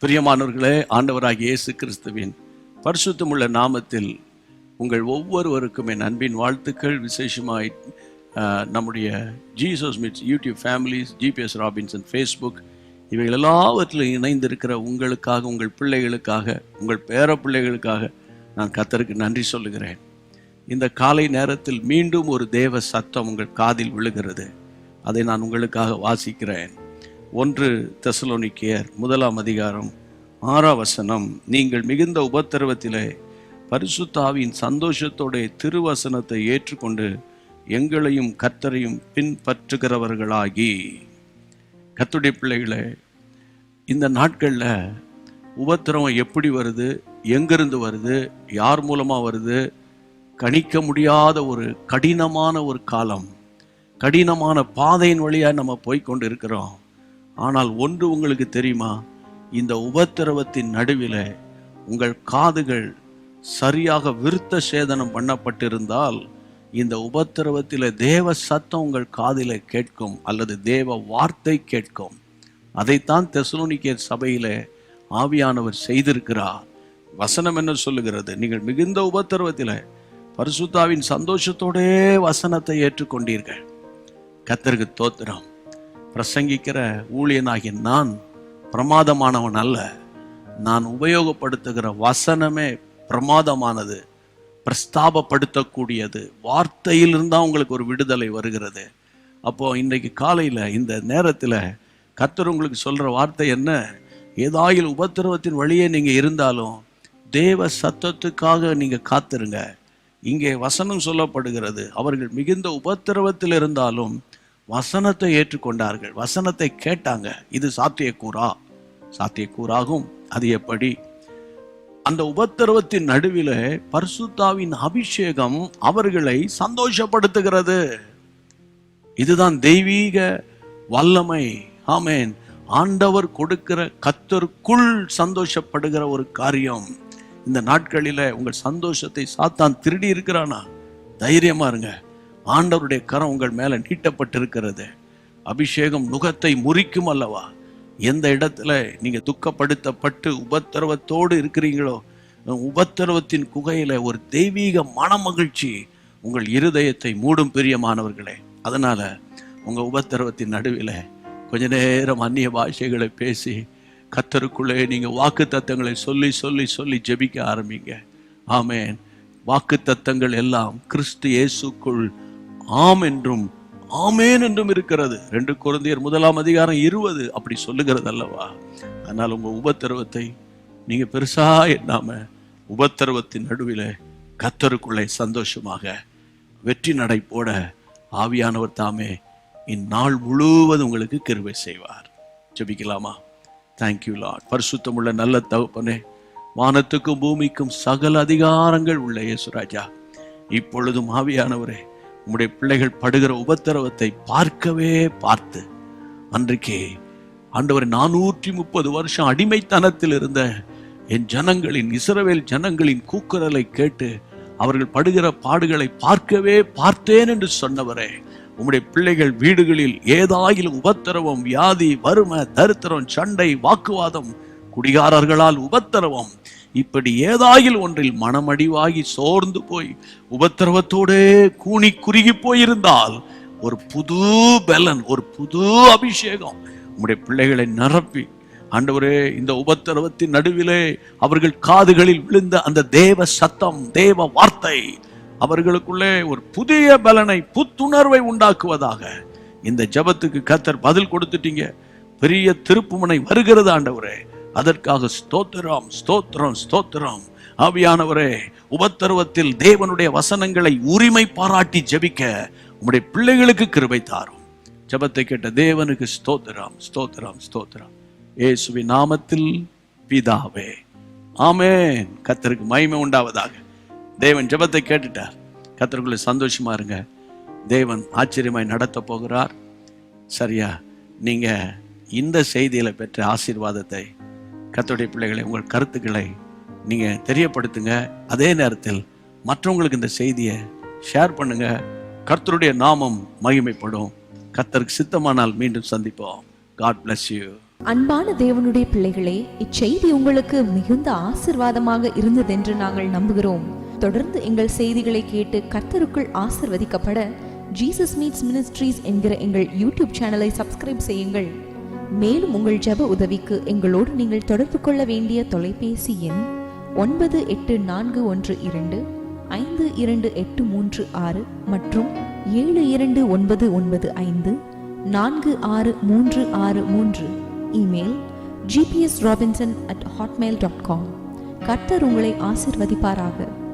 பிரியமானவர்களே, ஆண்டவராகிய இயேசு கிறிஸ்துவின் பரிசுத்தமுள்ள நாமத்தில் உங்கள் ஒவ்வொருவருக்கும் என் அன்பின் வாழ்த்துக்கள். விசேஷமாய் நம்முடைய Jesus meets YouTube families, GPS Robinson Facebook, இவைகள் எல்லாவற்றிலும் இணைந்திருக்கிற உங்களுக்காக, உங்கள் பிள்ளைகளுக்காக, உங்கள் பேர பிள்ளைகளுக்காக நான் கர்த்தருக்கு நன்றி சொல்லுகிறேன். இந்த காலை நேரத்தில் மீண்டும் ஒரு தேவ சத்தம் உங்கள் காதில் விழுகிறது. அதை நான் உங்களுக்காக வாசிக்கிறேன். 1 தெசலோனிக்கேயர் 1 அதிகாரம் 6 வசனம். நீங்கள் மிகுந்த உபத்திரவத்திலே பரிசுத்த ஆவியின் சந்தோஷத்தோட திருவசனத்தை ஏற்றுக்கொண்டு எங்களையும் கர்த்தரையும் பின்பற்றுகிறவர்களாகி. கர்த்தருடைய பிள்ளைகளே, இந்த நாட்களில் உபத்திரவம் எப்படி வருது, எங்கிருந்து வருது, யார் மூலமாக வருது, கணிக்க முடியாத ஒரு கடினமான ஒரு காலம், கடினமான பாதையின் வழியாக நம்ம போய்கொண்டு இருக்கிறோம். ஆனால் ஒன்று உங்களுக்கு தெரியுமா? இந்த உபத்திரவத்தின் நடுவில் உங்கள் காதுகள் சரியாக விருத்த சேதனம் பண்ணப்பட்டிருந்தால் இந்த உபத்திரவத்தில் தேவ சத்தம் உங்கள் காதில் கேட்கும், அல்லது தேவ வார்த்தை கேட்கும். அதைத்தான் தெசலோனிக்கேயர் சபையில் ஆவியானவர் செய்திருக்கிறார். வசனம் என்ன சொல்லுகிறது? நீங்கள் மிகுந்த உபத்திரவத்தில் பரிசுத்தாவின் சந்தோஷத்தோடே வசனத்தை ஏற்றுக்கொண்டீர்கள். கர்த்தருக்கு ஸ்தோத்திரம். பிரசங்கிக்கிற ஊழியனாகிய நான் பிரமாதமானவன் அல்ல. நான் உபயோகப்படுத்துகிற வசனமே பிரமாதமானது, பிரஸ்தாபப்படுத்தக்கூடியது. வார்த்தையில் இருந்தால் உங்களுக்கு ஒரு விடுதலை வருகிறது. அப்போ இன்றைக்கு காலையில் இந்த நேரத்தில் கர்த்தர் உங்களுக்கு சொல்கிற வார்த்தை என்ன? ஏதாயில் உபத்திரவத்தின் வழியே நீங்கள் இருந்தாலும் தேவ சத்தத்துக்காக நீங்கள் காத்திருங்க. இங்கே வசனம் சொல்லப்படுகிறது, அவர்கள் மிகுந்த உபத்திரவத்தில் இருந்தாலும் வசனத்தை ஏற்றுக்கொண்டார்கள், வசனத்தை கேட்டாங்க. இது சாத்தியக்கூறாகும். அது எப்படி? அந்த உபத்திரவத்தின் நடுவில் பரிசுத்தாவின் அபிஷேகம் அவர்களை சந்தோஷப்படுத்துகிறது. இதுதான் தெய்வீக வல்லமை. ஆமென். ஆண்டவர் கொடுக்கிற கர்த்தருக்குள் சந்தோஷப்படுகிற ஒரு காரியம். இந்த நாட்களில் உங்கள் சந்தோஷத்தை சாத்தான் திருடி இருக்கிறானா? தைரியமா இருங்க. ஆண்டவருடைய கரம் உங்கள் மேல நீட்டப்பட்டிருக்கிறது. அபிஷேகம் நுகத்தை முறிக்கும் அல்லவா? எந்த இடத்துல நீங்க துக்கப்படுத்தப்பட்டு உபத்திரவத்தோடு இருக்கிறீங்களோ, உபத்திரவத்தின் குகையில ஒரு தெய்வீக மனமகிழ்ச்சி உங்கள் இருதயத்தை மூடும். பிரியமானவர்களே, அதனால உங்க உபத்திரவத்தின் நடுவில் கொஞ்ச நேரம் அந்நிய பாஷைகளை பேசி கர்த்தருக்குள்ளே நீங்க வாக்கு தத்தங்களை சொல்லி சொல்லி சொல்லி ஜெபிக்க ஆரம்பிங்க. ஆமென். வாக்கு தத்தங்கள் எல்லாம் கிறிஸ்து இயேசுக்குள் ஆம் என்றும் ஆமேன் என்றும் இருக்கிறது. 2 கொரிந்தியர் 1 அதிகாரம் 20 அப்படி சொல்லுகிறது அல்லவா? அதனால் உங்க உபத்திரவத்தை நீங்க பெருசா எண்ணாம உபத்திரவத்தின் நடுவில் கர்த்தருக்குள்ளே சந்தோஷமாக வெற்றி நடை போட ஆவியானவர் தாமே இந்நாள் முழுவதும் உங்களுக்கு கிருபை செய்வார். ஜெபிக்கலாமா? Thank you Lord. பரிசுத்தமுள்ள நல்ல தகப்பனே, வானத்துக்கும் பூமிக்கும் சகல அதிகாரங்கள் உள்ள இயேசுராஜா, இப்பொழுதும் ஆவியானவரே, உம்முடைய பிள்ளைகள் படுகிற உபத்திரவத்தை பார்த்து அன்றைக்கே ஆண்டவர் 430 வருஷம் அடிமைத்தனத்தில் இருந்த என் ஜனங்களின், இஸ்ரவேல் ஜனங்களின் கூக்குரலை கேட்டு அவர்கள் படுகிற பாடுகளை பார்த்தேன் என்று சொன்னவரே, உம்முடைய பிள்ளைகள் வீடுகளில் ஏதாயிலும் உபத்திரவம், வியாதி, வறுமை, தரித்திரம், சண்டை, வாக்குவாதம், குடிகாரர்களால் உபத்திரவம், இப்படி ஏதாயில் ஒன்றில் மனமடிவாகி சோர்ந்து போய் உபத்திரவத்தோடே கூனி குறுகி போயிருந்தால் ஒரு புது பலன், ஒரு புது அபிஷேகம் உம்முடைய பிள்ளைகளை நிரப்பி ஆண்டவரே, இந்த உபத்திரவத்தின் நடுவிலே அவர்கள் காதுகளில் விழுந்த அந்த தேவ சத்தம், தேவ வார்த்தை அவர்களுக்குள்ளே ஒரு புதிய பலனை, புத்துணர்வை உண்டாக்குவதாக. இந்த ஜெபத்துக்கு கர்த்தர் பதில் கொடுத்துட்டீங்க. பெரிய திருப்புமுனை வருகிறது ஆண்டவரே. அதற்காக ஸ்தோத்திரம், ஸ்தோத்திரம், ஸ்தோத்திரம். ஆவியானவரே, உபத்திரவத்தில் தேவனுடைய வசனங்களை உரிமை பாராட்டி ஜெபிக்க உம்முடைய பிள்ளைகளுக்கு கிருபை தாரும். ஜெபத்தை கேட்ட தேவனுக்கு ஸ்தோத்திரம், ஸ்தோத்திரம், ஸ்தோத்திரம். இயேசுவின் நாமத்தில் பிதாவே, ஆமென். கர்த்தருக்கு மகிமை உண்டாவதாக. தேவன் ஜெபத்தை கேட்டுட்டார். கர்த்தருக்குள்ள சந்தோஷமா இருங்க. தேவன் ஆச்சரியமாய் நடத்த போகிறார். சரியா? நீங்க இந்த செய்தியில பெற்ற ஆசீர்வாதத்தை, கர்த்தருடைய பிள்ளைகளை, உங்கள் கருத்துக்களை நீங்க தெரியப்படுத்துங்க. அதே நேரத்தில் மற்றவங்களுக்கு இந்த செய்தியை ஷேர் பண்ணுங்க. கர்த்தருடைய நாமம் மகிமைப்படும். கர்த்தருக்கு சித்தமானால் மீண்டும் சந்திப்போம். God bless you. அன்பான தேவனுடைய பிள்ளைகளே, இச்செய்தி உங்களுக்கு மிகுந்த ஆசீர்வாதமாக இருந்ததென்று நாங்கள் நம்புகிறோம். தொடர்ந்து எங்கள் செய்திகளை கேட்டு கர்த்தருக்குள் ஆசீர்வதிக்கப்பட ஜீசஸ் மீட்ஸ் மினிஸ்ட்ரீஸ் என்கிற எங்கள் யூடியூப் சேனலை சப்ஸ்கிரைப் செய்யுங்கள். மேலும் உங்கள் ஜெப உதவிக்கு எங்களோடு நீங்கள் தொடர்பு கொள்ள வேண்டிய தொலைபேசி எண் 9841252836 மற்றும் 7299546363. Email gpsrobinson@hotmail.com. கர்த்தர் உங்களை ஆசீர்வதிப்பாராக.